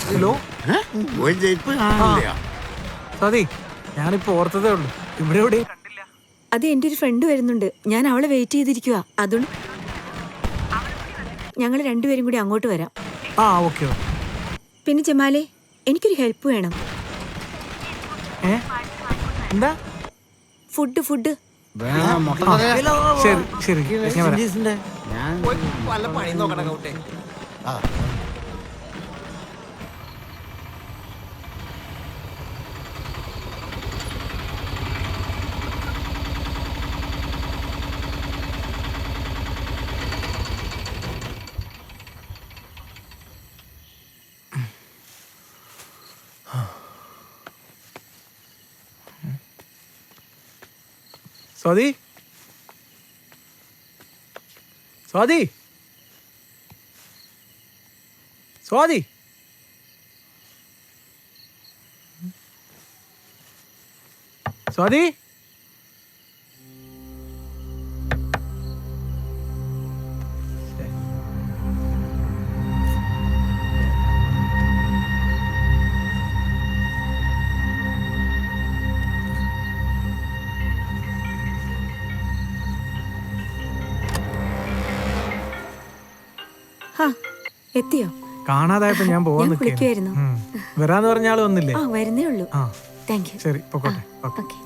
Hello sati, ഞാനിപ്പോ ഓർത്തതേ ഉള്ളൂ. ഇവിടെ എവിടെ? അത് എന്റെ ഒരു ഫ്രണ്ട് വരുന്നുണ്ട്. ഞാൻ അവളെ വെയിറ്റ് ചെയ്തിരിക്കുക. അതുകൊണ്ട് ഞങ്ങൾ രണ്ടുപേരും കൂടി അങ്ങോട്ട് വരാം. ഓക്കെ. പിന്നെ ജമാലെ, എനിക്കൊരു ഹെൽപ്പ് വേണം. എന്താ? ഫുഡ്. ശരി ഞാൻ വരാം. സ്വാതി, സ്വാതി, സ്വാതി. സ്വാതി, എത്തിയോ? കാണാതായപ്പോ ഞാൻ പോവാൻ വിളിക്കുവായിരുന്നു. വരാന്ന് പറഞ്ഞ ആള് വന്നില്ലേ? വരുന്നേ ഉള്ളൂ. ആ താങ്ക് യു. ശരി, പൊക്കോട്ടെ. ഓക്കെ.